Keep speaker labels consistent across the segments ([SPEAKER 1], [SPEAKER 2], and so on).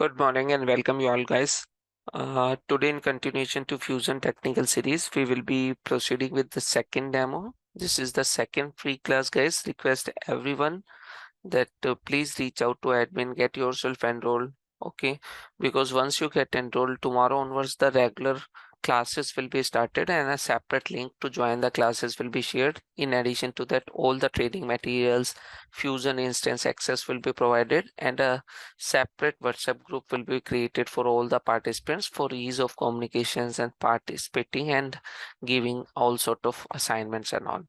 [SPEAKER 1] Good morning and welcome you all guys. Today in continuation to Fusion Technical Series, we will be proceeding with the second demo. This is the second free class guys. Request everyone that please reach out to admin, get yourself enrolled. Okay, because once you get enrolled, tomorrow onwards the regular classes will be started and a separate link to join the classes will be shared. In addition to that, all the training materials, Fusion instance access will be provided, and a separate WhatsApp group will be created for all the participants for ease of communications and participating and giving all sort of assignments and all.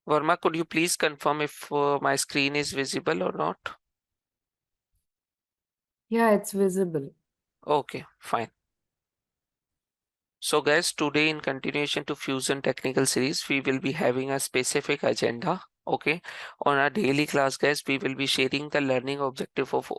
[SPEAKER 1] Verma, could you please confirm if my screen is visible or not?
[SPEAKER 2] Yeah, it's visible.
[SPEAKER 1] Okay, fine. So guys, today in continuation to Fusion Technical Series, we will be having a specific agenda. Okay, on our daily class, guys, we will be sharing the learning objective of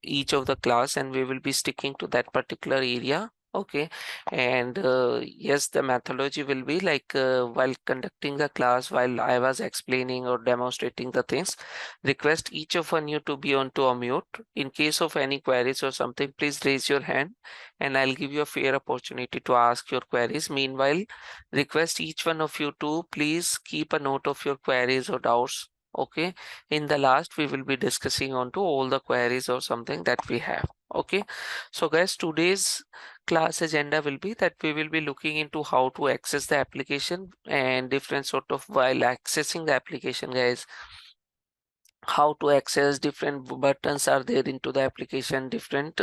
[SPEAKER 1] each of the class, and we will be sticking to that particular area. Okay, and yes, the methodology will be like while conducting the class, while I was explaining or demonstrating the things, request each of you to be on to a mute. In case of any queries or something, please raise your hand and I'll give you a fair opportunity to ask your queries. Meanwhile, request each one of you to please keep a note of your queries or doubts. Okay. In the last, we will be discussing on to all the queries or something that we have. Okay. So guys, today's class agenda will be that we will be looking into how to access the application and different sort of while accessing the application, guys, how to access different buttons are there into the application, different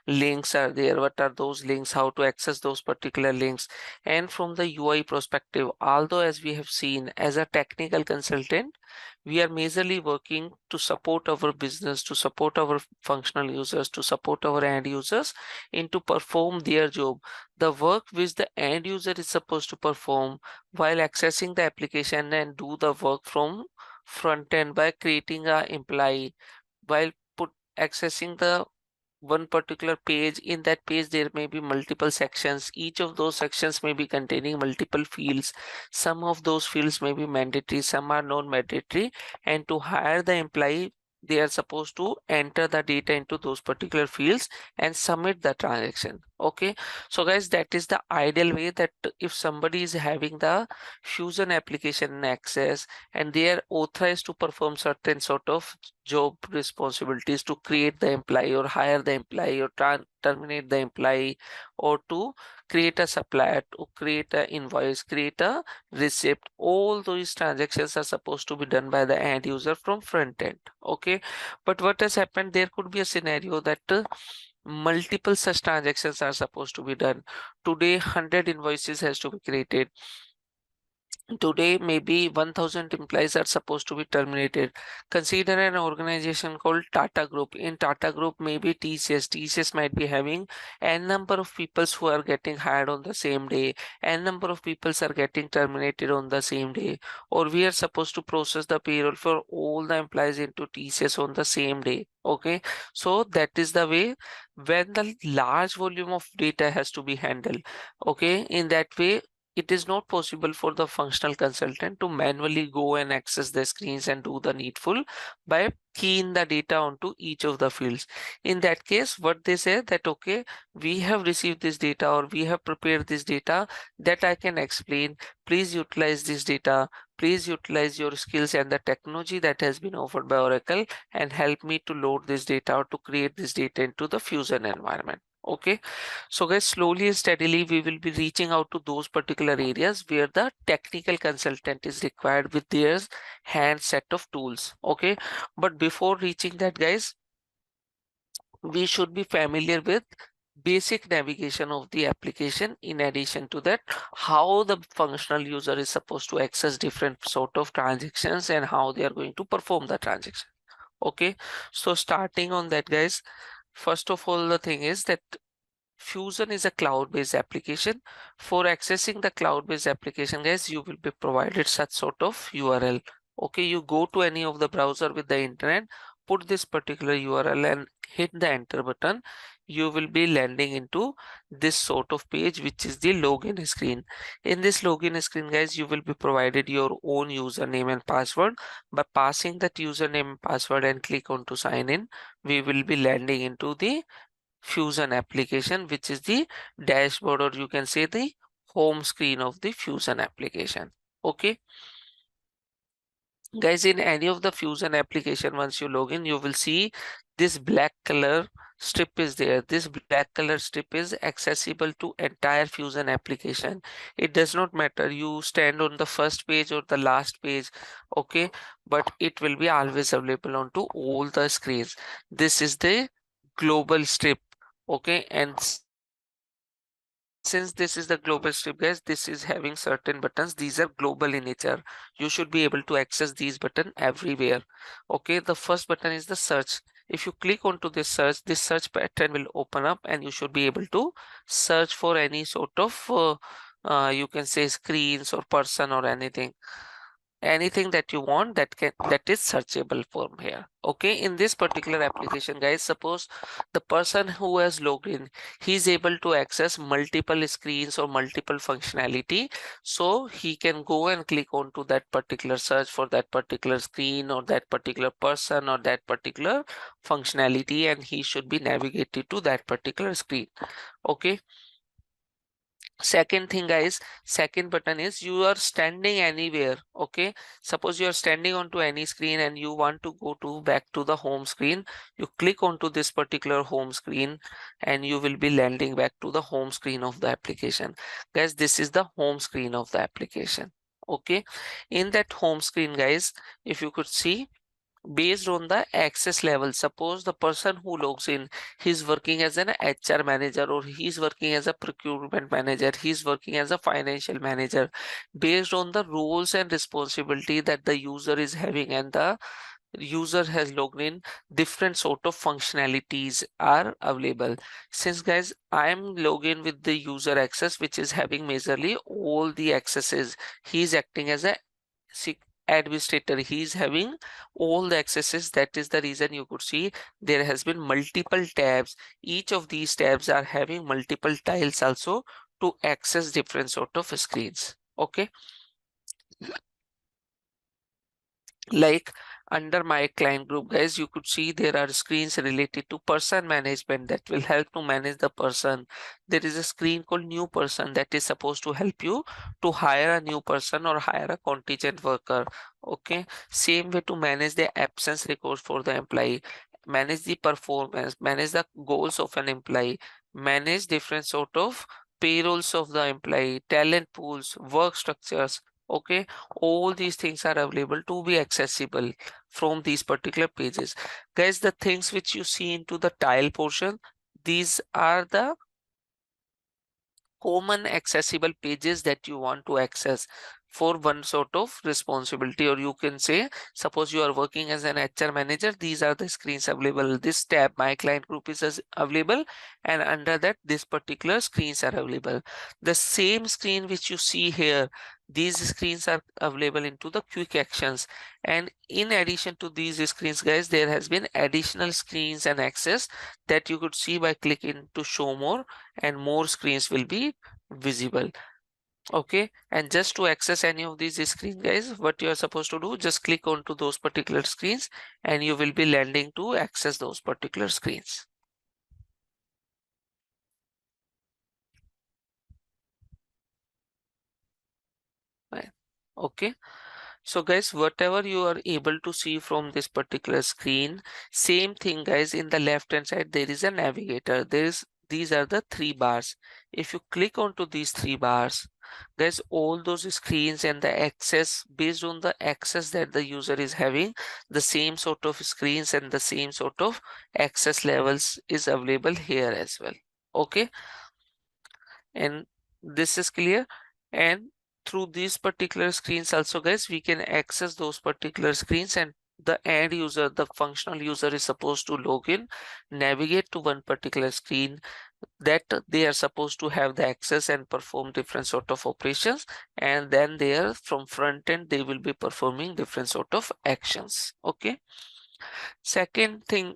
[SPEAKER 1] links are there, what are those links, how to access those particular links. And from the UI perspective, although as we have seen as a technical consultant, we are majorly working to support our business, to support our functional users, to support our end users in to perform their job, the work which the end user is supposed to perform while accessing the application and do the work from front end by creating a employee while put accessing the one particular page. In that page there may be multiple sections, each of those sections may be containing multiple fields. Some of those fields may be mandatory, some are non-mandatory, and to hire the employee they are supposed to enter the data into those particular fields and submit the transaction. Okay, so guys, that is the ideal way that if somebody is having the Fusion application access and they are authorized to perform certain sort of job responsibilities to create the employee or hire the employee or terminate the employee or to create a supplier, to create an invoice, create a receipt, all those transactions are supposed to be done by the end user from front end. Okay, but what has happened, there could be a scenario that multiple such transactions are supposed to be done. Today 100 invoices has to be created. Today, maybe 1000 employees are supposed to be terminated. Consider an organization called Tata Group. In Tata Group, maybe TCS. TCS might be having n number of people who are getting hired on the same day, n number of people are getting terminated on the same day, or we are supposed to process the payroll for all the employees into TCS on the same day. Okay, so that is the way when the large volume of data has to be handled. Okay, in that way it is not possible for the functional consultant to manually go and access the screens and do the needful by keying the data onto each of the fields. In that case, what they say that, okay, we have received this data or we have prepared this data that I can explain. Please utilize this data. Please utilize your skills and the technology that has been offered by Oracle and help me to load this data or to create this data into the Fusion environment. Okay, so guys, slowly and steadily we will be reaching out to those particular areas where the technical consultant is required with their hand set of tools. Okay, but before reaching that, guys, we should be familiar with basic navigation of the application. In addition to that, how the functional user is supposed to access different sort of transactions and how they are going to perform the transaction. Okay, so starting on that, guys, first of all, the thing is that Fusion is a cloud-based application. For accessing the cloud-based application, guys, you will be provided such sort of URL. Okay, you go to any of the browser with the internet. put this particular URL and hit the enter button, you will be landing into this sort of page, which is the login screen. In this login screen, guys, you will be provided your own username and password. By passing that username and password and click on to sign in, we will be landing into the Fusion application, which is the dashboard, or you can say the home screen of the Fusion application. Okay. Guys, in any of the Fusion application, once you log in, you will see this black color strip is there. This black color strip is accessible to entire Fusion application. It does not matter you stand on the first page or the last page, okay, but it will be always available onto all the screens. This is the global strip, okay, and since this is the global strip, guys, this is having certain buttons. These are global in nature. You should be able to access these buttons everywhere. Okay, the first button is the search. If you click onto this search pattern will open up and you should be able to search for any sort of you can say screens or person or anything that you want that is searchable from here. Okay, in this particular application, guys, suppose the person who has logged in, he's able to access multiple screens or multiple functionality, so he can go and click on to that particular search for that particular screen or that particular person or that particular functionality, and he should be navigated to that particular screen. Okay, second thing, guys, second button is you are standing anywhere. Okay, suppose you are standing onto any screen and you want to go to back to the home screen, you click onto this particular home screen and you will be landing back to the home screen of the application. Guys, this is the home screen of the application. Okay, in that home screen, guys, if you could see, based on the access level, suppose the person who logs in, he's working as an HR manager, or he's working as a procurement manager, he's working as a financial manager. Based on the roles and responsibility that the user is having and the user has logged in, different sort of functionalities are available. Since, guys, I'm logged in with the user access, which is having majorly all the accesses, he's acting as a administrator, he's having all the accesses. That is the reason you could see there has been multiple tabs. Each of these tabs are having multiple tiles also to access different sort of screens. Okay, like under my client group, guys, you could see there are screens related to person management that will help to manage the person. There is a screen called new person that is supposed to help you to hire a new person or hire a contingent worker. Okay, same way to manage the absence records for the employee, manage the performance, manage the goals of an employee, manage different sort of payrolls of the employee, talent pools, work structures. Okay, all these things are available to be accessible from these particular pages. Guys, the things which you see into the tile portion, these are the common accessible pages that you want to access for one sort of responsibility, or you can say, suppose you are working as an HR manager, these are the screens available. This tab, my client group, is available, and under that this particular screens are available. The same screen which you see here, these screens are available into the quick actions, and in addition to these screens, guys, there has been additional screens and access that you could see by clicking to show more, and more screens will be visible. Okay, and just to access any of these screens, guys, what you are supposed to do, just click onto those particular screens and you will be landing to access those particular screens. Right. Okay, so guys, whatever you are able to see from this particular screen, same thing, guys, in the left hand side there is a navigator. These are the three bars. If you click onto these three bars, guys, all those screens and the access, based on the access that the user is having, the same sort of screens and the same sort of access levels is available here as well. Okay, and this is clear. And through these particular screens also, guys, we can access those particular screens, and the end user, the functional user, is supposed to log in, navigate to one particular screen that they are supposed to have the access and perform different sort of operations, and then there from front end they will be performing different sort of actions. Okay, Second thing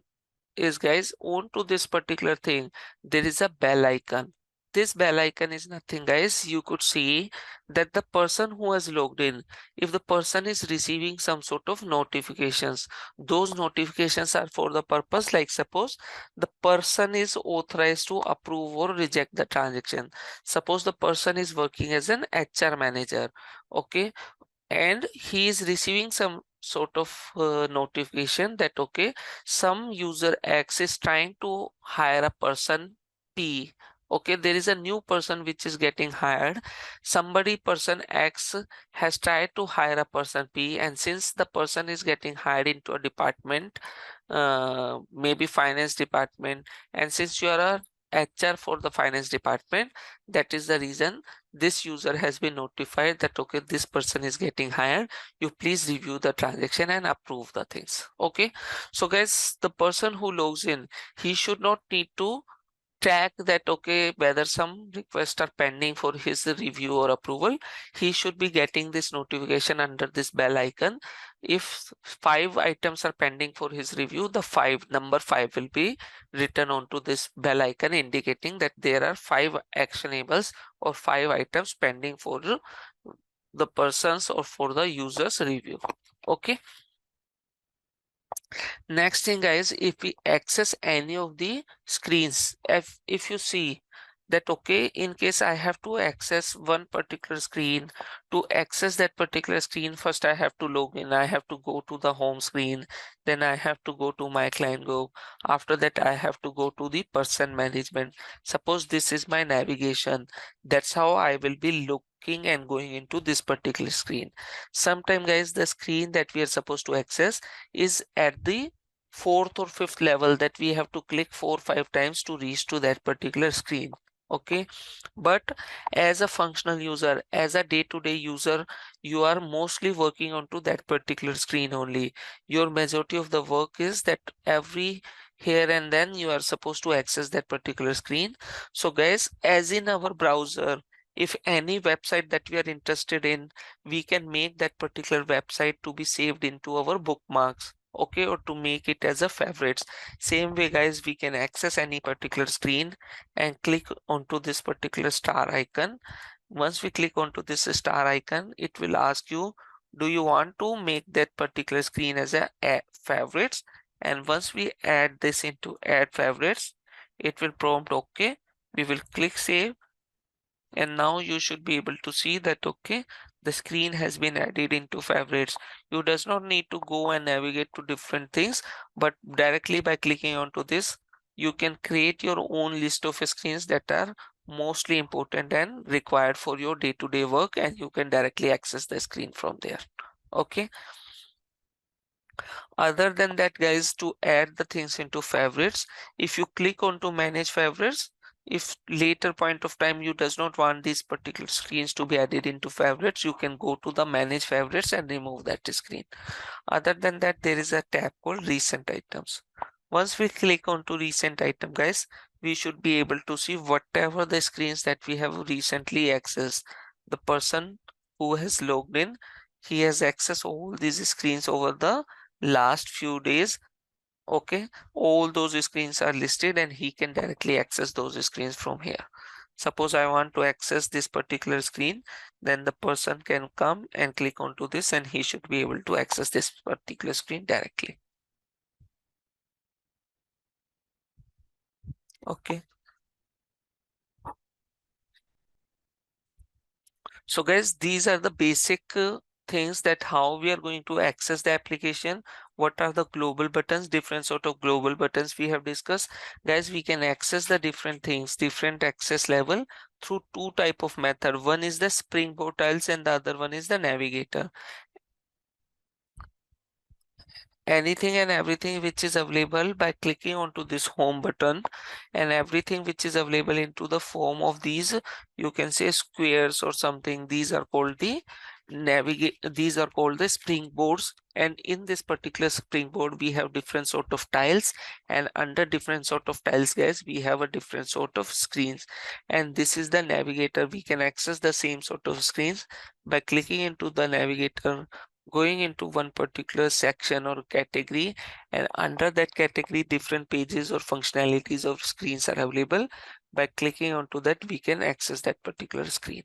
[SPEAKER 1] is, guys, on to this particular thing, there is a bell icon. This bell icon is nothing, guys. You could see that the person who has logged in, if the person is receiving some sort of notifications, those notifications are for the purpose, like suppose the person is authorized to approve or reject the transaction. Suppose the person is working as an HR manager, okay, and he is receiving some sort of notification that okay, some user X is trying to hire a person P. Okay, there is a new person which is getting hired. Somebody, person X, has tried to hire a person P, and since the person is getting hired into a department, maybe finance department, and since you are a HR for the finance department, that is the reason this user has been notified that okay, this person is getting hired. You please review the transaction and approve the things. Okay, so guys, the person who logs in, he should not need to track that okay, whether some requests are pending for his review or approval. He should be getting this notification under this bell icon. If 5 items are pending for his review, the number 5 will be written onto this bell icon, indicating that there are 5 actionables or 5 items pending for the person's or for the user's review. Okay, next thing, guys, if we access any of the screens, if you see that okay, in case I have to access one particular screen, to access that particular screen, first I have to log in, I have to go to the home screen, then I have to go to my client group, after that I have to go to the person management. Suppose this is my navigation, that's how I will be looking and going into this particular screen. Sometime, guys, the screen that we are supposed to access is at the fourth or fifth level, that we have to click 4 or 5 times to reach to that particular screen. Okay, but as a functional user, as a day-to-day user, you are mostly working onto that particular screen only. Your majority of the work is that every here and then you are supposed to access that particular screen. So guys, as in our browser, if any website that we are interested in, we can make that particular website to be saved into our bookmarks, okay, or to make it as a favorites. Same way, guys, we can access any particular screen and click onto this particular star icon. Once we click onto this star icon, it will ask you, do you want to make that particular screen as a favorites? And once we add this into add favorites, it will prompt okay. We will click save, and now you should be able to see that okay, the screen has been added into favorites. You does not need to go and navigate to different things, but directly by clicking onto this, you can create your own list of screens that are mostly important and required for your day-to-day work, and you can directly access the screen from there. Okay, other than that, guys, to add the things into favorites, if you click on to manage favorites, if later point of time you does not want these particular screens to be added into favorites, you can go to the manage favorites and remove that screen. Other than that, there is a tab called recent items. Once we click on to recent item, guys, we should be able to see whatever the screens that we have recently accessed. The person who has logged in, he has accessed all these screens over the last few days. Okay, all those screens are listed and he can directly access those screens from here. Suppose I want to access this particular screen, then the person can come and click onto this and he should be able to access this particular screen directly. Okay, so guys, these are the basic things that how we are going to access the application. What are the global buttons? Different sort of global buttons we have discussed. Guys, we can access the different things, different access level through two type of method. One is the Springboard tiles and the other one is the navigator. Anything and everything which is available by clicking onto this home button, and everything which is available into the form of these, you can say squares or something, these are called the these are called the springboards. And in this particular springboard we have different sort of tiles, and under different sort of tiles, guys, we have a different sort of screens, and this is the navigator. We can access the same sort of screens by clicking into the navigator going into one particular section or category, and under that category different pages or functionalities of screens are available. By clicking onto that, we can access that particular screen.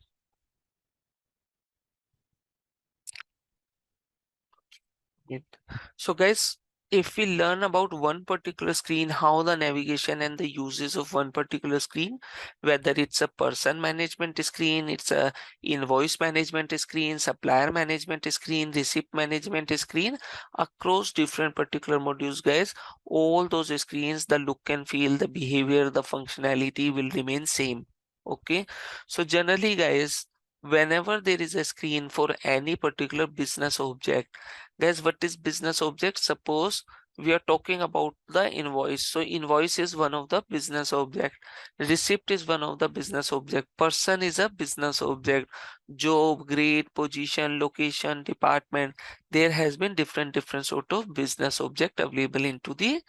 [SPEAKER 1] So guys, if we learn about one particular screen, how the navigation and the uses of one particular screen, whether it's a person management screen, it's a invoice management screen, supplier management screen, receipt management screen, across different particular modules, guys, all those screens, the look and feel, the behavior, the functionality will remain same. Okay, so generally, guys, whenever there is a screen for any particular business object, guys, what is business object? Suppose we are talking about the invoice. So invoice is one of the business object. Receipt is one of the business object. Person is a business object. Job, grade, position, location, department. There has been different sort of business object available into the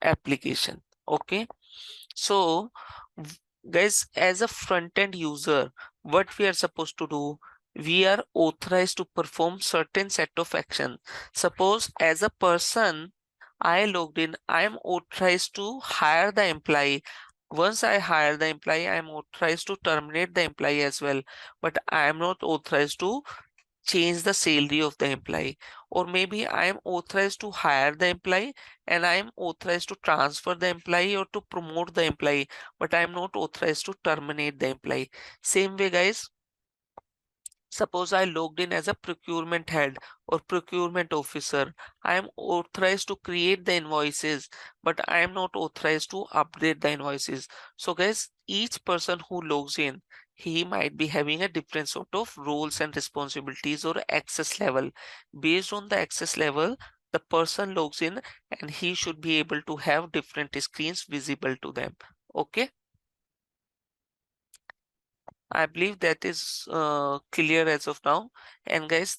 [SPEAKER 1] application. Okay. So, guys, as a front-end user, what we are supposed to do, we are authorized to perform certain set of action. Suppose as a person, I logged in, I am authorized to hire the employee. Once I hire the employee, I am authorized to terminate the employee as well. But I am not authorized to change the salary of the employee, or maybe I am authorized to hire the employee and I am authorized to transfer the employee or to promote the employee, but I am not authorized to terminate the employee. Same way, guys, suppose I logged in as a procurement head or procurement officer. I am authorized to create the invoices, but I am not authorized to update the invoices. So, guys, each person who logs in, he might be having a different sort of roles and responsibilities or access level. Based on the access level, the person logs in and he should be able to have different screens visible to them. Okay. I believe that is clear as of now. And guys,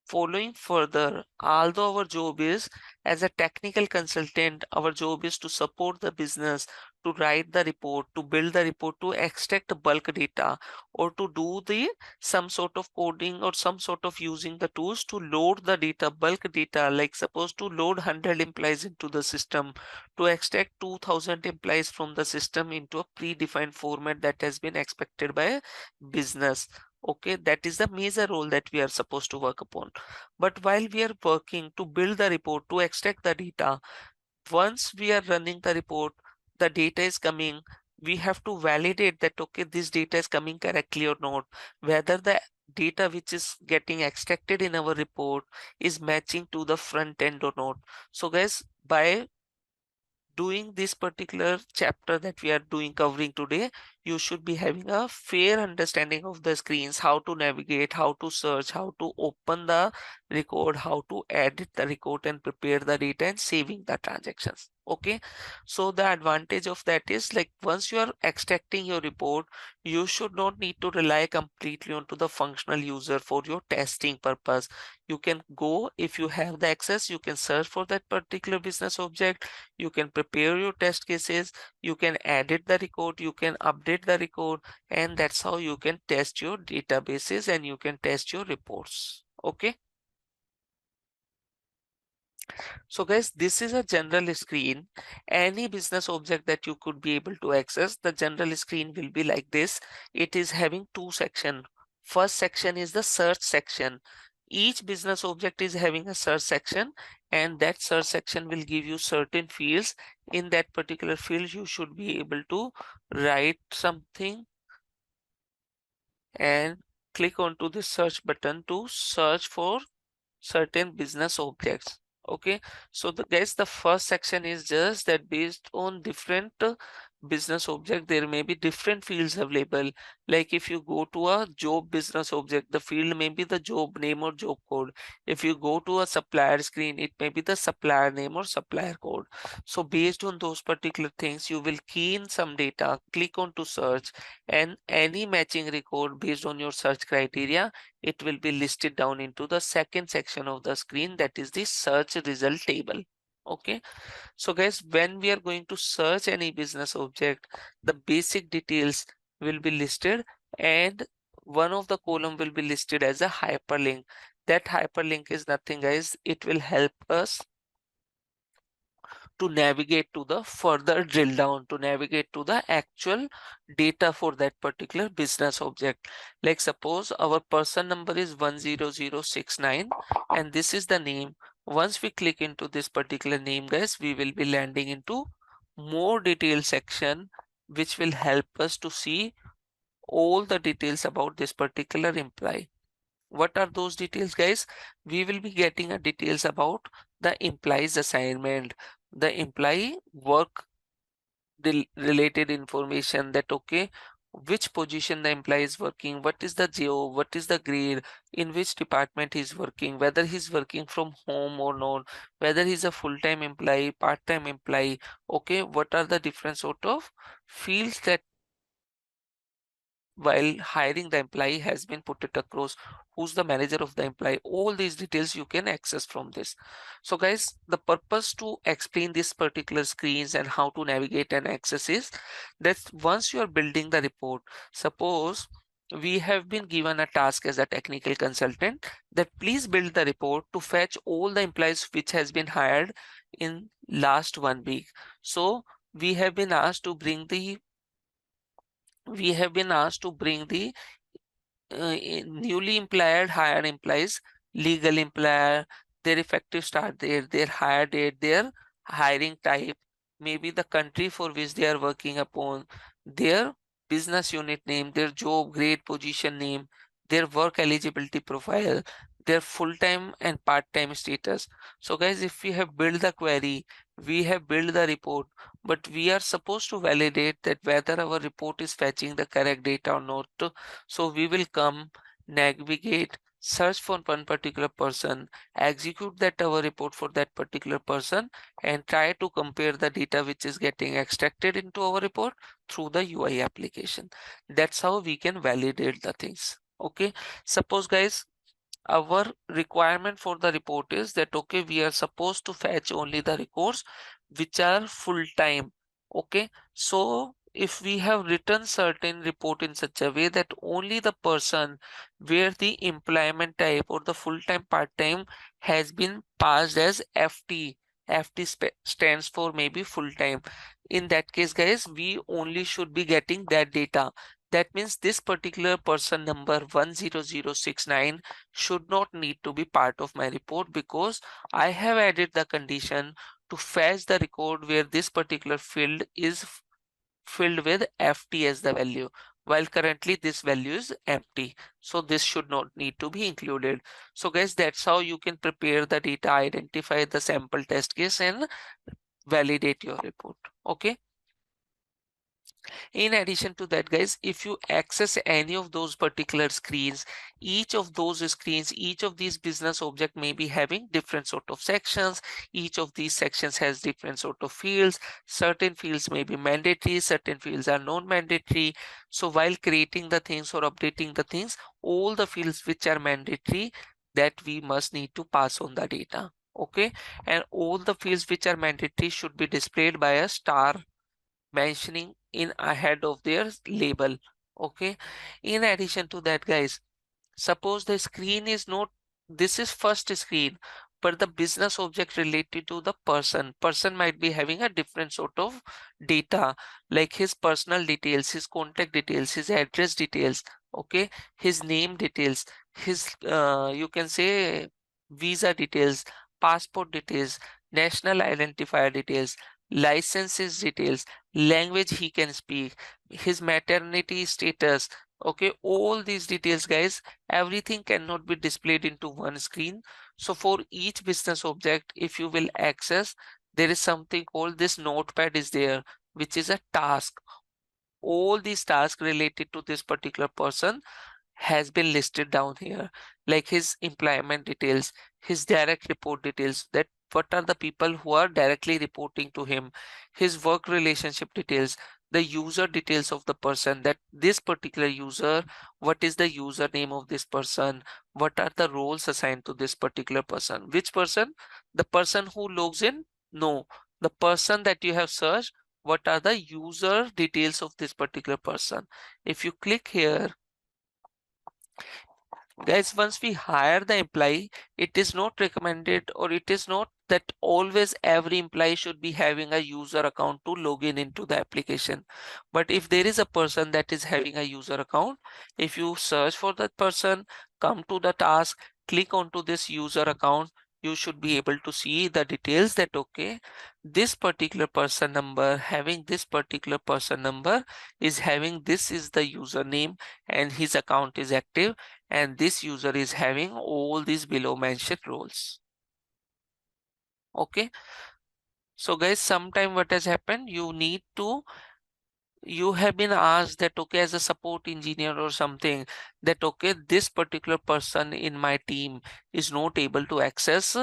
[SPEAKER 1] following further, although our job is as a technical consultant, our job is to support the business, to write the report, to build the report, to extract bulk data, or to do the some sort of coding or some sort of using the tools to load the data, bulk data, like suppose to load 100 employees into the system, to extract 2000 employees from the system into a predefined format that has been expected by business. Okay, that is the major role that we are supposed to work upon. But while we are working to build the report, to extract the data, once we are running the report, the data is coming, we have to validate that okay, this data is coming correctly or not, whether the data which is getting extracted in our report is matching to the front end or not. So guys, by doing this particular chapter that we are doing covering today, you should be having a fair understanding of the screens, how to navigate, how to search, how to open the record, how to edit the record and prepare the data and saving the transactions. Okay, so the advantage of that is like once you are extracting your report, you should not need to rely completely onto the functional user for your testing purpose. You can go, if you have the access, you can search for that particular business object, you can prepare your test cases, you can edit the record, you can update the record, and that's how you can test your databases and you can test your reports. Okay. So guys, this is a general screen. Any business object that you could be able to access, the general screen will be like this. It is having two sections. First section is the search section. Each business object is having a search section, and that search section will give you certain fields. In that particular field, you should be able to write something and click onto the search button to search for certain business objects. Okay, so the guys, the first section is just that based on different business object, there may be different fields available. Like if you go to a job business object, the field may be the job name or job code. If you go to a supplier screen, it may be the supplier name or supplier code. So based on those particular things, you will key in some data, click on to search, and any matching record based on your search criteria, it will be listed down into the second section of the screen, that is the search result table. Okay, so guys, when we are going to search any business object, the basic details will be listed and one of the column will be listed as a hyperlink. That hyperlink is nothing, guys. It will help us to navigate to the further drill down, to navigate to the actual data for that particular business object. Like suppose our person number is 10069 and this is the name. Once we click into this particular name, guys, we will be landing into more detailed section, which will help us to see all the details about this particular employee. What are those details, guys? We will be getting a details about the employee's assignment, the employee work related information, that okay, which position the employee is working, what is the geo, what is the grade, in which department he's working, whether he's working from home or not, whether he's a full-time employee, part-time employee. Okay, what are the different sort of fields that while hiring the employee has been put it across, who's the manager of the employee, all these details you can access from this. So guys, the purpose to explain this particular screens and how to navigate and access is that once you are building the report, suppose we have been given a task as a technical consultant that please build the report to fetch all the employees which has been hired in last 1 week. So we have been asked to bring the newly employed hired employees, legal employer, their effective start date, their hire date, their hiring type, maybe the country for which they are working upon, their business unit name, their job grade position name, their work eligibility profile, their full-time and part-time status. So guys, if we have built the query, we have built the report, but we are supposed to validate that whether our report is fetching the correct data or not. So we will come, navigate, search for one particular person, execute that our report for that particular person, and try to compare the data which is getting extracted into our report through the UI application. That's how we can validate the things. Okay. Suppose guys, our requirement for the report is that okay, we are supposed to fetch only the records which are full time. Okay, so if we have written certain report in such a way that only the person where the employment type or the full time part time has been passed as FT, stands for maybe full time, in that case guys, we only should be getting that data. That means this particular person number 10069 should not need to be part of my report, because I have added the condition to fetch the record where this particular field is filled with FT as the value, while currently this value is empty. So this should not need to be included. So guys, that's how you can prepare the data, identify the sample test case, and validate your report. Okay. In addition to that, guys, if you access any of those particular screens, each of those screens, each of these business object may be having different sort of sections. Each of these sections has different sort of fields. Certain fields may be mandatory, certain fields are non-mandatory. So while creating the things or updating the things, all the fields which are mandatory, that we must need to pass on the data. Okay, and all the fields which are mandatory should be displayed by a star mentioning in ahead of their label. Okay, in addition to that, guys, suppose the screen is not, this is first screen, but the business object related to the person might be having a different sort of data, like his personal details, his contact details, his address details. Okay, his name details, his you can say visa details, passport details, national identifier details, licenses details, language he can speak, his maternity status. Okay, all these details, guys, everything cannot be displayed into one screen. So for each business object, if you will access, there is something called this notepad is there, which is a task. All these tasks related to this particular person has been listed down here, like his employment details, his direct report details, that what are the people who are directly reporting to him, his work relationship details, the user details of the person, that this particular user, what is the username of this person, what are the roles assigned to this particular person, which person, the person who logs in, no, the person that you have searched, what are the user details of this particular person. If you click here, Guys, once we hire the employee, it is not recommended, or it is not that always every employee should be having a user account to log in into the application. But if there is a person that is having a user account, if you search for that person, come to the task, click onto this user account, you should be able to see the details that, okay, this particular person number having this particular person number is having this is the username and his account is active, and this user is having all these below mentioned roles. Okay, so guys, sometime what has happened, you have been asked that, okay, as a support engineer or something, that okay, this particular person in my team is not able to access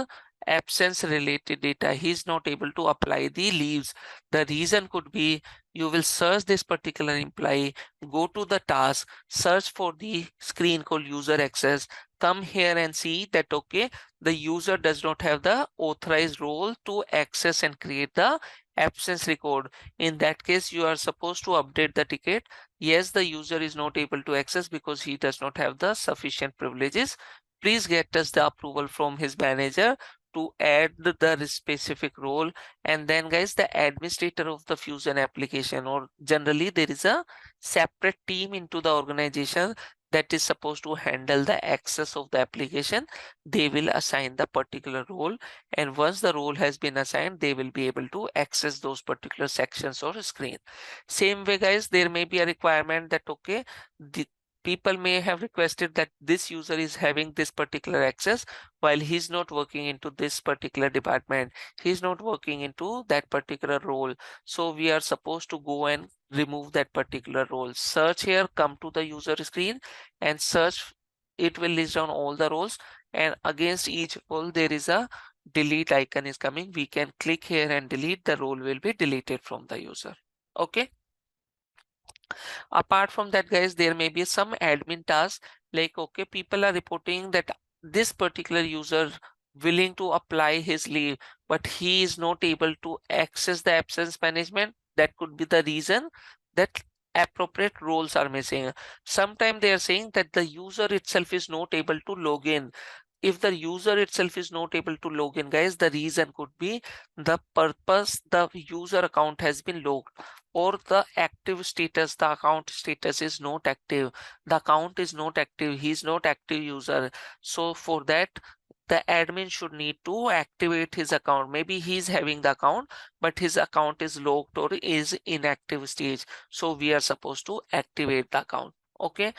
[SPEAKER 1] absence related data, he's not able to apply the leaves. The reason could be, you will search this particular employee, go to the task, search for the screen called user access, come here and see that, okay, the user does not have the authorized role to access and create the absence record. In that case, you are supposed to update the ticket. Yes, the user is not able to access because he does not have the sufficient privileges. Please get us the approval from his manager to add the specific role. And then guys, the administrator of the Fusion application, or generally there is a separate team into the organization that is supposed to handle the access of the application. They will assign the particular role, and once the role has been assigned, they will be able to access those particular sections or screen. Same way guys, there may be a requirement that, okay, the people may have requested that this user is having this particular access while he's not working into this particular department, he's not working into that particular role. So we are supposed to go and remove that particular role. Search here, come to the user screen and search. It will list down all the roles, and against each role there is a delete icon is coming. We can click here and delete. The role will be deleted from the user. Okay. Apart from that, guys, there may be some admin tasks, like, okay, people are reporting that this particular user willing to apply his leave, but he is not able to access the absence management. That could be the reason that appropriate roles are missing. Sometimes they are saying that the user itself is not able to log in. If the user itself is not able to log in, guys, the reason could be the purpose the user account has been logged, or the active status, the account status is not active. The account is not active, he is not active user. So for that, the admin should need to activate his account. Maybe he's having the account, but his account is locked or is inactive stage. So we are supposed to activate the account. Okay,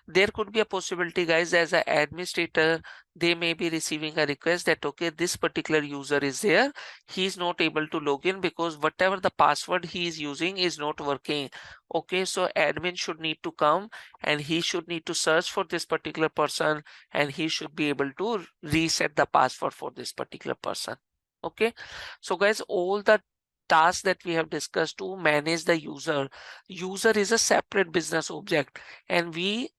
[SPEAKER 1] there could be a possibility, guys, as an administrator, they may be receiving a request that, okay, this particular user is there, he is not able to log in because whatever the password he is using is not working. Okay, so admin should need to come and he should need to search for this particular person, and he should be able to reset the password for this particular person. Okay, so guys, all the tasks that we have discussed to manage the user is a separate business object, and the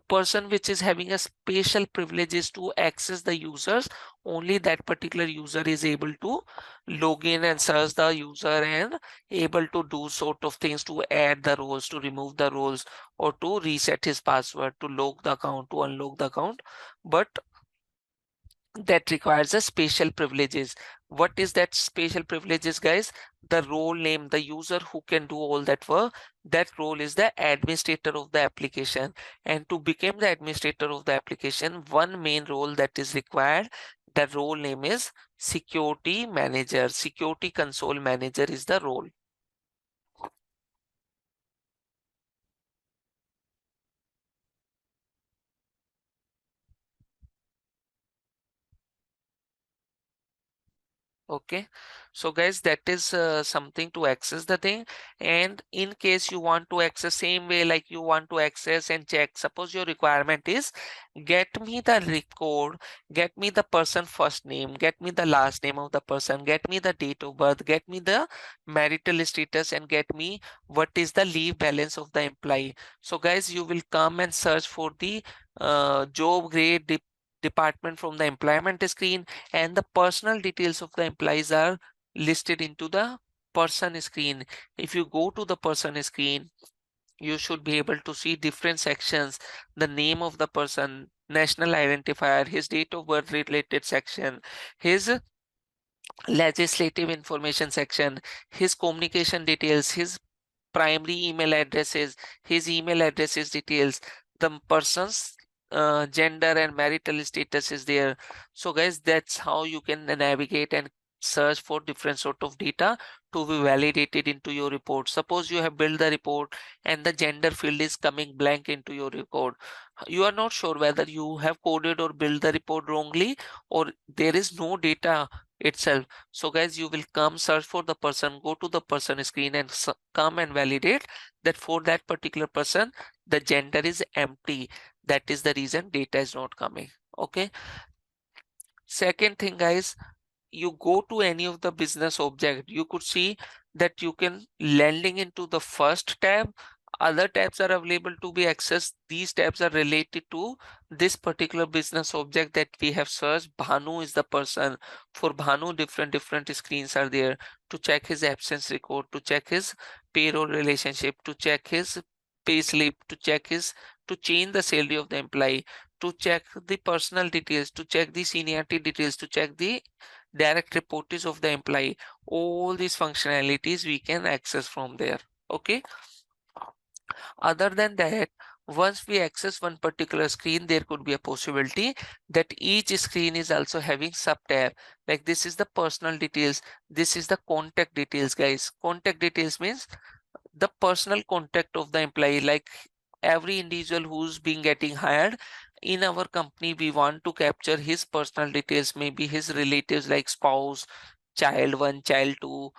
[SPEAKER 1] person which is having a special privileges to access the users, only that particular user is able to log in and search the user and able to do sort of things, to add the roles, to remove the roles, or to reset his password, to lock the account, to unlock the account. But that requires a special privileges. What is that special privileges, guys? The role name, the user who can do all that work, that role is the administrator of the application. And to become the administrator of the application, one main role that is required, the role name is security manager. Security console manager is the role. Okay, so guys, that is something to access the thing. And in case you want to access same way, like you want to access and check, suppose your requirement is get me the record, get me the person first name, get me the last name of the person, get me the date of birth, get me the marital status, and get me what is the leave balance of the employee. So guys, you will come and search for the job grade department from the employment screen, and the personal details of the employees are listed into the person screen. If you go to the person screen, you should be able to see different sections, the name of the person, national identifier, his date of birth related section, his legislative information section, his communication details, his primary email addresses, his email addresses details, the person's gender and marital status is there. So guys, that's how you can navigate and search for different sort of data to be validated into your report. Suppose you have built the report and the gender field is coming blank into your report. You are not sure whether you have coded or built the report wrongly, or there is no data itself. So guys, you will come search for the person, go to the person screen and come and validate that for that particular person the gender is empty. That is the reason data is not coming. Okay. Second thing guys, you go to any of the business object, you could see that you can landing into the first tab. Other tabs are available to be accessed. These tabs are related to this particular business object that we have searched. Bhanu is the person. For Bhanu, different screens are there to check his absence record, to check his payroll relationship, to check his pay slip, to change the salary of the employee, to check the personal details, to check the seniority details, to check the direct reportees of the employee. All these functionalities we can access from there. Okay. Other than that, once we access one particular screen, there could be a possibility that each screen is also having sub tab. Like this is the personal details, this is the contact details. Guys, contact details means the personal contact of the employee. Like every individual who's been getting hired in our company, we want to capture his personal details, maybe his relatives like spouse, child 1, child 2,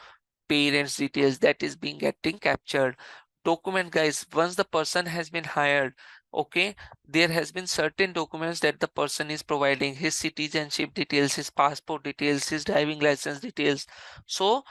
[SPEAKER 1] parents details, that is being getting captured. Document guys, once the person has been hired, okay, there has been certain documents that the person is providing, his citizenship details, his passport details, his driving license details. So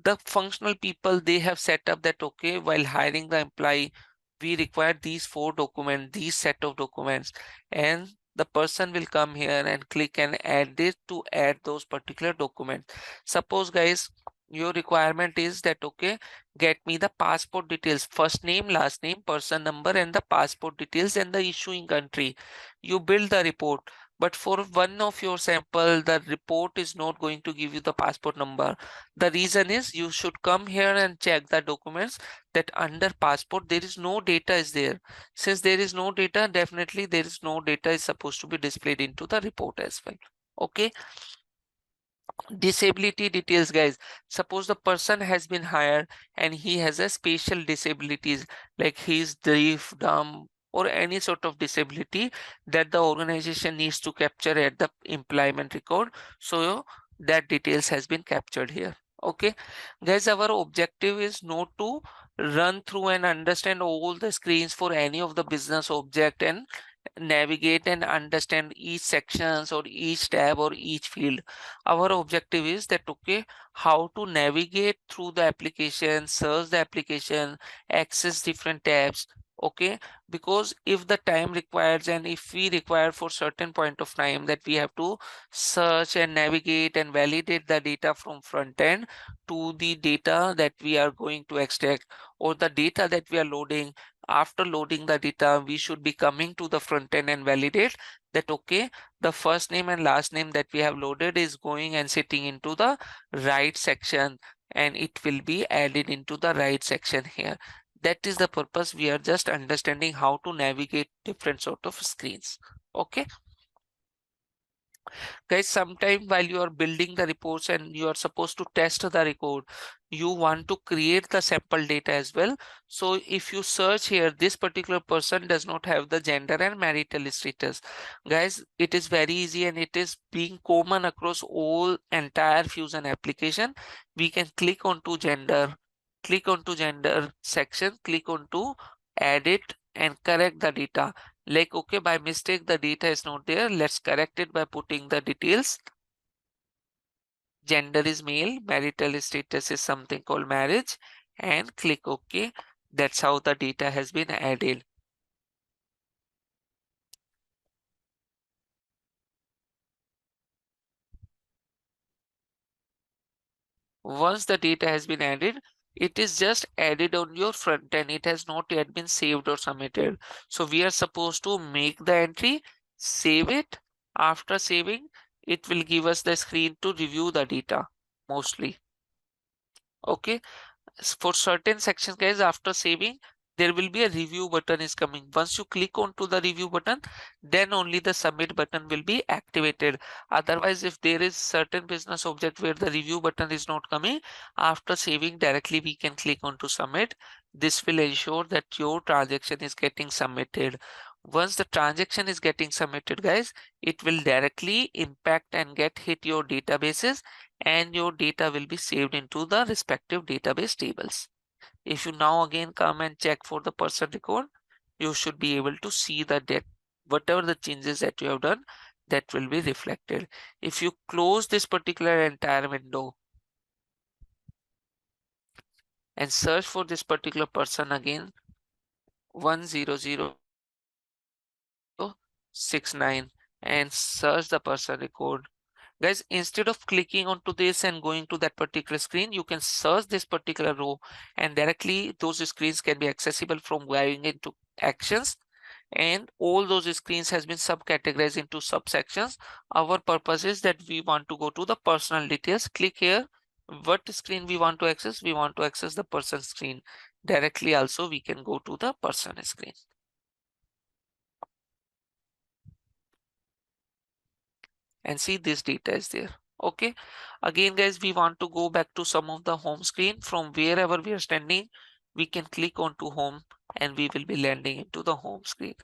[SPEAKER 1] the functional people, they have set up that okay, while hiring the employee, we require these 4 documents, these set of documents, and the person will come here and click and add this to add those particular documents. Suppose guys, your requirement is that okay, get me the passport details, first name, last name, person number, and the passport details and the issuing country. You build the report, but for one of your sample the report is not going to give you the passport number. The reason is you should come here and check the documents that under passport there is no data is there. Since there is no data, definitely there is no data is supposed to be displayed into the report as well. Okay. Disability details guys, suppose the person has been hired and he has a special disabilities, like he's deaf, dumb, or any sort of disability that the organization needs to capture at the employment record. So that details has been captured here. Okay guys, our objective is not to run through and understand all the screens for any of the business object and navigate and understand each sections or each tab or each field. Our objective is that okay, how to navigate through the application, search the application, access different tabs. Okay, because if the time requires and if we require for certain point of time that we have to search and navigate and validate the data from front end to the data that we are going to extract, or the data that we are loading, after loading the data we should be coming to the front end and validate that okay, the first name and last name that we have loaded is going and sitting into the right section, and it will be added into the right section here. That is the purpose. We are just understanding how to navigate different sort of screens. Okay guys, sometime while you are building the reports and you are supposed to test the record, you want to create the sample data as well. So if you search here, this particular person does not have the gender and marital status. Guys, it is very easy and it is being common across all entire Fusion application. We can click onto gender section, click onto edit and correct the data. Like okay, by mistake the data is not there, let's correct it by putting the details. Gender is male, marital status is something called marriage, and click OK. That's how the data has been added. Once the data has been added, it is just added on your front end. It has not yet been saved or submitted. So we are supposed to make the entry save it. After saving, it will give us the screen to review the data mostly. Okay, for certain sections, guys, after saving, there will be a review button is coming. Once you click onto the review button, then only the submit button will be activated. Otherwise, if there is certain business object where the review button is not coming, after saving directly we can click onto submit. This will ensure that your transaction is getting submitted. Once the transaction is getting submitted, guys, it will directly impact and get hit your databases, and your data will be saved into the respective database tables. If you now again come and check for the person record, you should be able to see that whatever the changes that you have done, that will be reflected. If you close this particular entire window and search for this particular person again, 10069, and search the person record. Guys, instead of clicking onto this and going to that particular screen, you can search this particular row, and directly those screens can be accessible from going into actions, and all those screens has been subcategorized into subsections. Our purpose is that we want to go to the personal details. Click here. What screen we want to access? We want to access the person screen. Directly also we can go to the person screen. And see this data is there. Okay, again guys, we want to go back to some of the home screen. From wherever we are standing, we can click on to home and we will be landing into the home screen.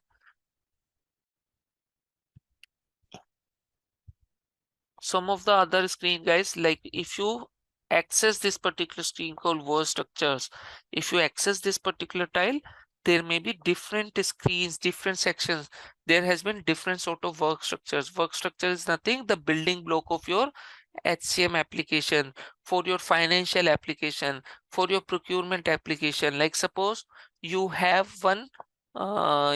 [SPEAKER 1] Some of the other screen, guys, like if you access this particular screen called work structures, if you access this particular tile, there may be different screens, different sections. There has been different sort of work structures. Work structure is nothing, the building block of your HCM application, for your financial application, for your procurement application. Like suppose you have one,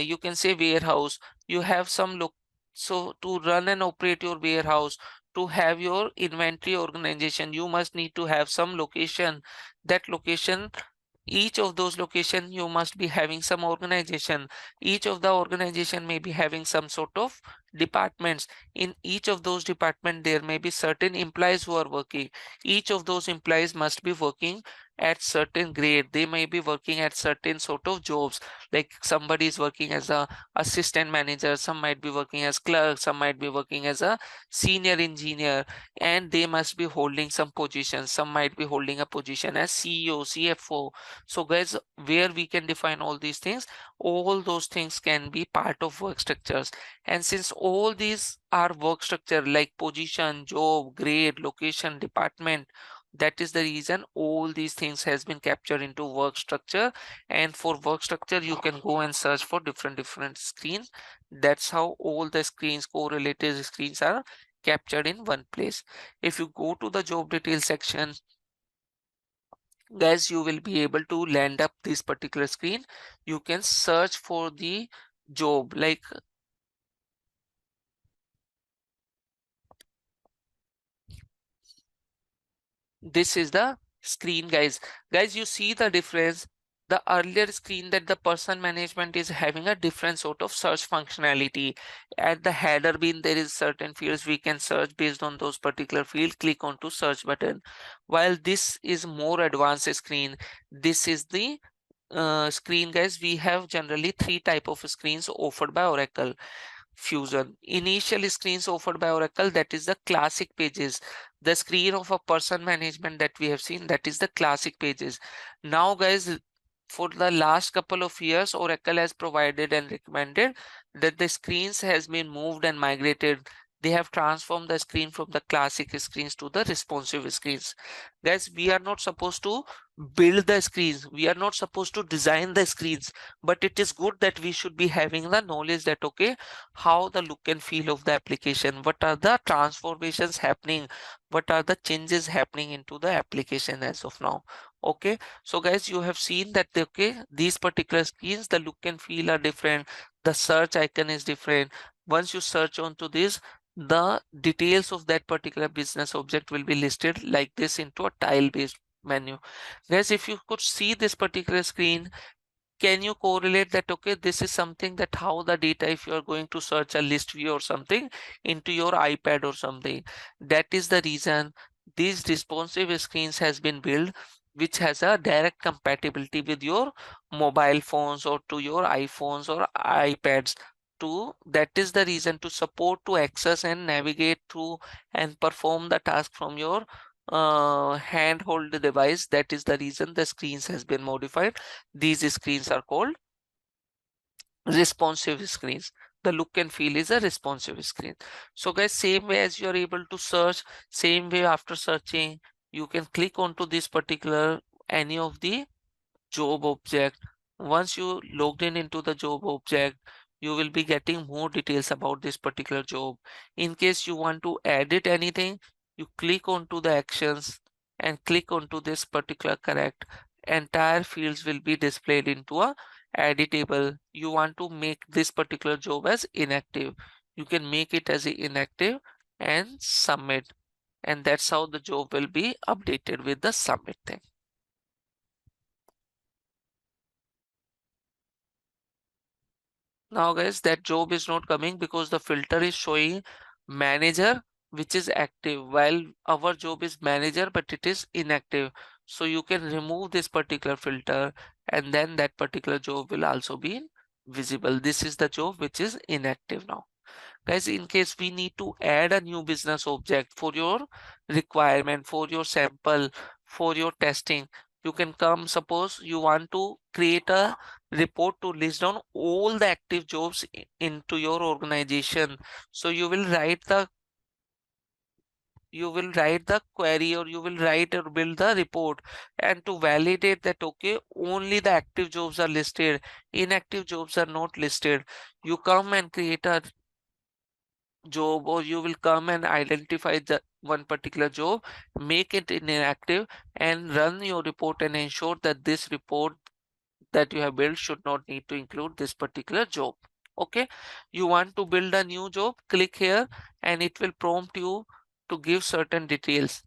[SPEAKER 1] you can say warehouse, you have some look. So to run and operate your warehouse, to have your inventory organization, you must need to have some location. That location, each of those location you must be having some organization. Each of the organization may be having some sort of departments. In each of those department there may be certain employees who are working. Each of those employees must be working at certain grade. They may be working at certain sort of jobs, like somebody is working as a assistant manager, some might be working as clerk, some might be working as a senior engineer, and they must be holding some positions. Some might be holding a position as CEO, CFO. So guys, where we can define all these things, all those things can be part of work structures. And since all these are work structure like position, job, grade, location, department, that is the reason all these things has been captured into work structure. And for work structure, you can go and search for different screens. That's how all the screens, correlated screens, are captured in one place. If you go to the job details section, guys, you will be able to land up this particular screen. You can search for the job, like this is the screen, guys, you see the difference. The earlier screen, that the person management is having a different sort of search functionality. At the header bin, there is certain fields we can search based on those particular field. Click on to search button. While this is more advanced screen, this is the screen, guys. We have generally three type of screens offered by Oracle Fusion. Initial screens offered by Oracle, that is the classic pages. The screen of a person management that we have seen, that is the classic pages. Now guys, for the last couple of years, Oracle has provided and recommended that the screens has been moved and migrated. They have transformed the screen from the classic screens to the responsive screens. Guys, we are not supposed to build the screens. We are not supposed to design the screens, but it is good that we should be having the knowledge that, okay, how the look and feel of the application, what are the transformations happening, what are the changes happening into the application as of now. Okay, so guys, you have seen that okay, these particular screens, the look and feel are different, the search icon is different. Once you search onto this, the details of that particular business object will be listed like this into a tile based menu. Guys, if you could see this particular screen, can you correlate that, okay, this is something that how the data, if you are going to search a list view or something into your iPad or something. That is the reason these responsive screens has been built, which has a direct compatibility with your mobile phones or to your iPhones or iPads. To that is the reason to support to access and navigate through and perform the task from your handhold device. That is the reason the screens has been modified. These screens are called responsive screens. The look and feel is a responsive screen. So guys, same way as you are able to search, same way after searching, you can click onto this particular any of the job object. Once you logged in into the job object, you will be getting more details about this particular job. In case you want to edit anything, you click onto the actions and click onto this particular correct. Entire fields will be displayed into a editable. You want to make this particular job as inactive, you can make it as a inactive and submit, and that's how the job will be updated with the submit thing. Now guys, that job is not coming because the filter is showing manager, which is active, while our job is manager but it is inactive. So you can remove this particular filter and then that particular job will also be visible. This is the job which is inactive now. Guys, in case we need to add a new business object for your requirement, for your sample, for your testing, you can come, suppose you want to create a report to list down all the active jobs into your organization. So you will write the query, or you will write or build the report, and to validate that, okay, only the active jobs are listed, inactive jobs are not listed. You come and create a job, or you will come and identify the one particular job, make it inactive, and run your report and ensure that this report that you have built should not need to include this particular job. Okay, you want to build a new job, click here and it will prompt you to give certain details.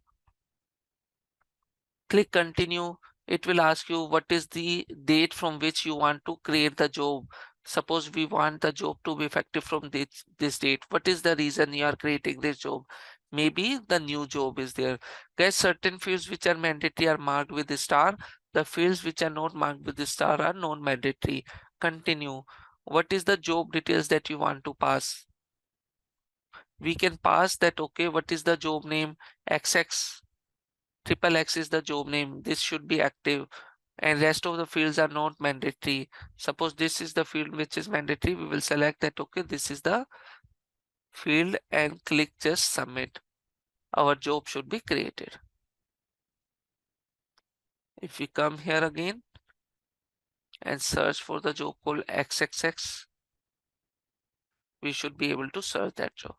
[SPEAKER 1] Click continue. It will ask you what is the date from which you want to create the job. Suppose we want the job to be effective from this date. What is the reason you are creating this job? Maybe the new job is there. Guys, certain fields which are mandatory are marked with the star. The fields which are not marked with the star are non-mandatory. Continue. What is the job details that you want to pass? We can pass that, okay, what is the job name? XX triple X is the job name. This should be active, and rest of the fields are not mandatory. Suppose this is the field which is mandatory, we will select that, okay, this is the field, and click just submit. Our job should be created. If we come here again and search for the job called XXX, we should be able to search that job.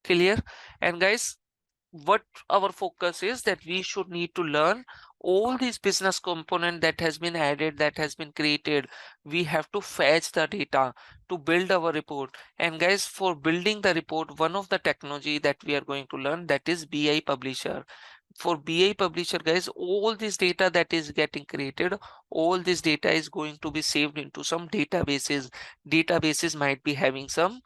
[SPEAKER 1] Clear? And guys, what our focus is that we should need to learn all these business component that has been added, that has been created. We have to fetch the data to build our report. And guys, for building the report, one of the technology that we are going to learn, that is BI Publisher. For BI Publisher, guys, all this data that is getting created, all this data is going to be saved into some databases. Databases might be having some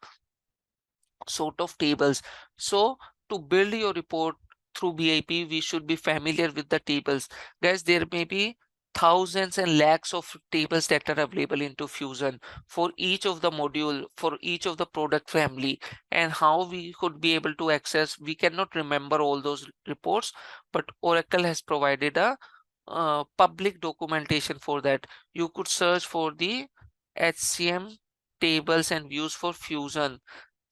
[SPEAKER 1] sort of tables. So to build your report through BIP, we should be familiar with the tables. Guys, there may be thousands and lakhs of tables that are available into Fusion for each of the module, for each of the product family, and how we could be able to access. We cannot remember all those reports, but Oracle has provided a public documentation for that. You could search for the HCM tables and views for Fusion.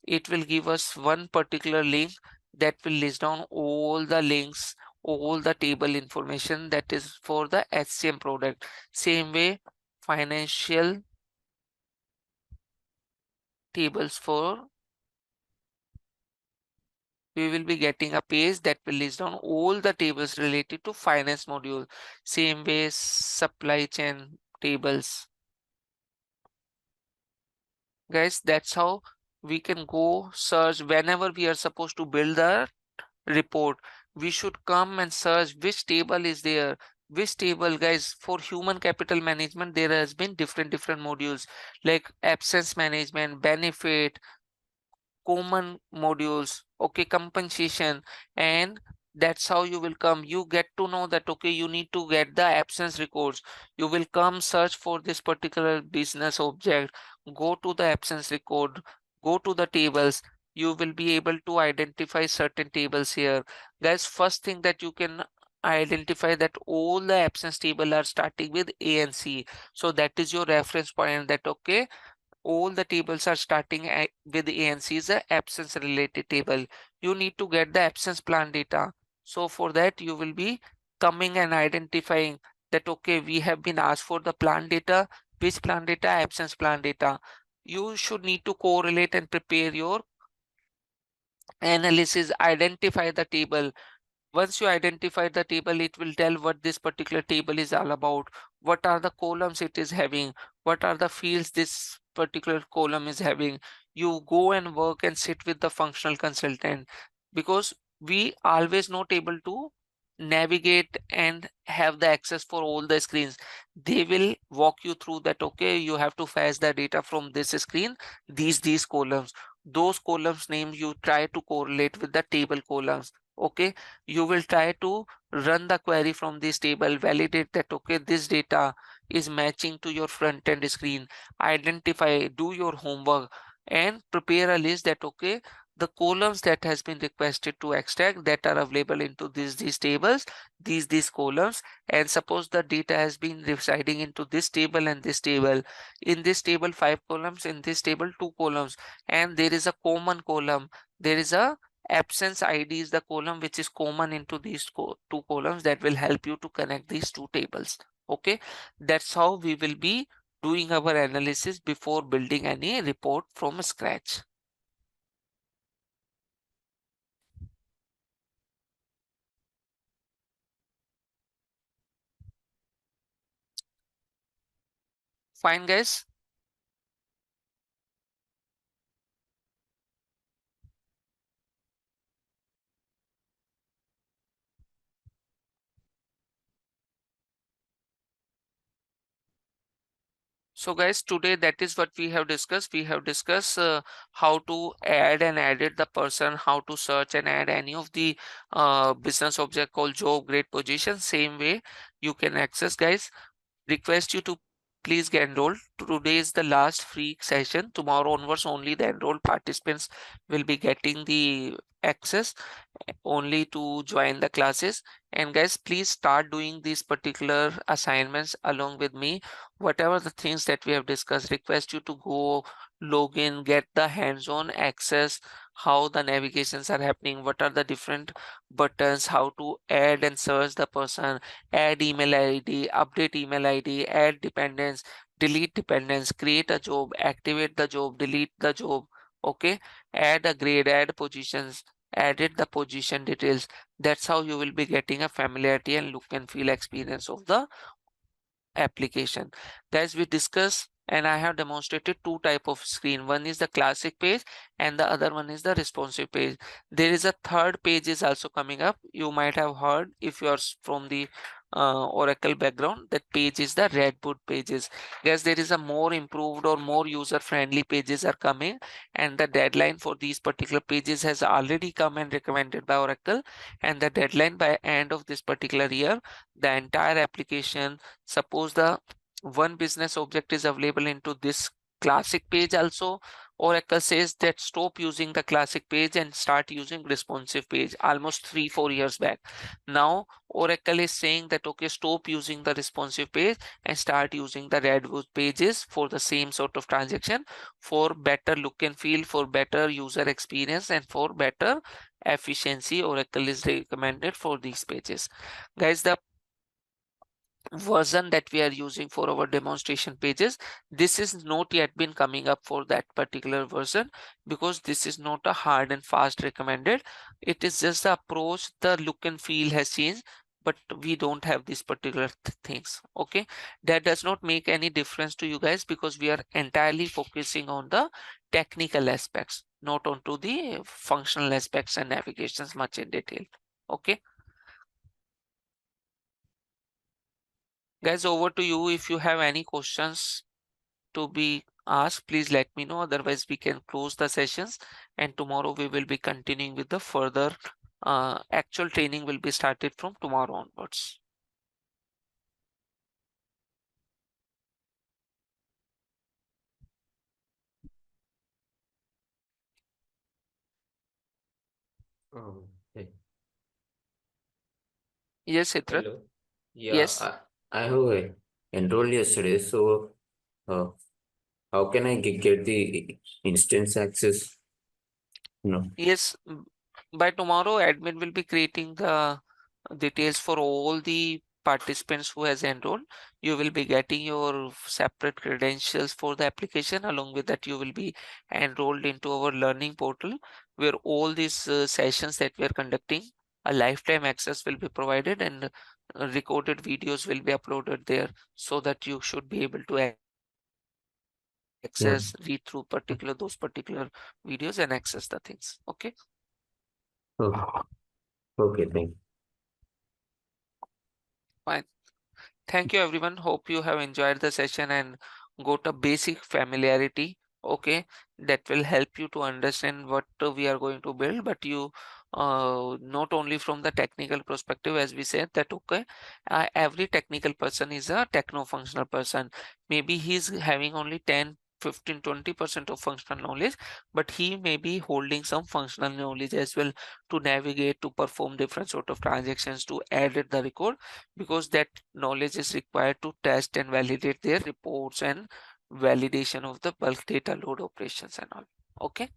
[SPEAKER 1] It will give us one particular link that will list down all the links, all the table information that is for the HCM product. Same way, financial tables for, we will be getting a page that will list down all the tables related to finance module. Same way, supply chain tables. Guys, that's how we can go search whenever we are supposed to build the report. We should come and search which table is there. Which table, guys? For human capital management, there has been different modules like absence management, benefit, common modules, okay, compensation, and that's how you will come. You get to know that okay, you need to get the absence records. You will come search for this particular business object, go to the absence record, go to the tables. You will be able to identify certain tables here, guys. First thing that you can identify that all the absence table are starting with A and C, so that is your reference point, that okay, all the tables are starting with ANC is a absence related table. You need to get the absence plan data. So for that you will be coming and identifying that okay, we have been asked for the plan data. Which plan data? Absence plan data. You should need to correlate and prepare your analysis, identify the table. Once you identify the table, it will tell what this particular table is all about. What are the columns it is having? What are the fields this particular column is having? You go and work and sit with the functional consultant, because we always not able to navigate and have the access for all the screens. They will walk you through that okay, you have to fetch the data from this screen, these columns. Those columns names you try to correlate with the table columns. Okay, you will try to run the query from this table, validate that okay, this data is matching to your front end screen, identify, do your homework, and prepare a list that okay, the columns that has been requested to extract that are available into these tables, these columns. And suppose the data has been residing into this table and this table. In this table 5 columns, in this table 2 columns, and there is a common column. There is a absence ID is the column which is common into these 2 columns, that will help you to connect these 2 tables. Okay, that's how we will be doing our analysis before building any report from scratch. Fine, guys. So guys, today that is what we have discussed. We have discussed how to add and edit the person, how to search and add any of the business object called job, grade, position. Same way you can access, guys. Request you to please get enrolled. Today is the last free session. Tomorrow onwards, only the enrolled participants will be getting the access only to join the classes. And guys, please start doing these particular assignments along with me. Whatever the things that we have discussed, request you to go log in, get the hands-on access, how the navigations are happening, what are the different buttons, how to add and search the person, add email ID, update email ID, add dependents, delete dependents, create a job, activate the job, delete the job. Okay, add a grade, add positions, added the position details. That's how you will be getting a familiarity and look and feel experience of the application. Guys, we discuss and I have demonstrated 2 type of screen. One is the classic page and the other one is the responsive page. There is a third page is also coming up. You might have heard if you are from the Oracle background, that page is the Redwood pages. Guys, there is a more improved or more user friendly pages are coming, and the deadline for these particular pages has already come and recommended by Oracle. And the deadline by end of this particular year, the entire application, suppose the one business object is available into this classic page also, Oracle says that stop using the classic page and start using responsive page almost 3-4 years back. Now Oracle is saying that okay, stop using the responsive page and start using the Redwood pages for the same sort of transaction, for better look and feel, for better user experience, and for better efficiency. Oracle is recommended for these pages. Guys, the version that we are using for our demonstration pages, this is not yet been coming up for that particular version, because this is not a hard and fast recommended. It is just the approach, the look and feel has changed, but we don't have these particular things. Okay, that does not make any difference to you guys, because we are entirely focusing on the technical aspects, not onto the functional aspects and navigations much in detail. Okay. Guys, over to you. If you have any questions to be asked, please let me know. Otherwise, we can close the sessions, and tomorrow we will be continuing with the further actual training will be started from tomorrow onwards.
[SPEAKER 3] Okay.
[SPEAKER 1] Yes, Citra.
[SPEAKER 3] Hello. Yeah,
[SPEAKER 1] Yes.
[SPEAKER 3] I have enrolled yesterday, so uh, how can I get the instance access? No.
[SPEAKER 1] Yes, by tomorrow, admin will be creating the details for all the participants who has enrolled. You will be getting your separate credentials for the application. Along with that, you will be enrolled into our learning portal, where all these sessions that we are conducting, a lifetime access will be provided, and recorded videos will be uploaded there, so that you should be able to
[SPEAKER 3] Yeah.
[SPEAKER 1] access, read through those particular videos and access the things. Okay.
[SPEAKER 3] Okay. Okay. Thank you.
[SPEAKER 1] Fine. Thank you, everyone. Hope you have enjoyed the session and got a basic familiarity. Okay, that will help you to understand what we are going to build, but you not only from the technical perspective, as we said that okay, every technical person is a techno-functional person. Maybe he's having only 10, 15, 20% of functional knowledge, but he may be holding some functional knowledge as well to navigate, to perform different sort of transactions, to edit the record, because that knowledge is required to test and validate their reports and validation of the bulk data load operations and all. Okay,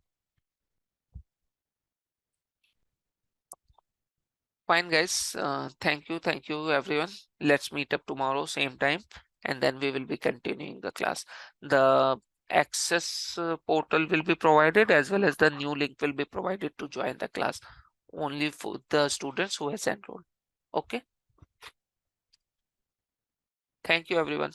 [SPEAKER 1] fine, guys. Thank you, everyone. Let's meet up tomorrow, same time, and then we will be continuing the class. The access portal will be provided, as well as the new link will be provided to join the class only for the students who has enrolled. Okay, thank you, everyone.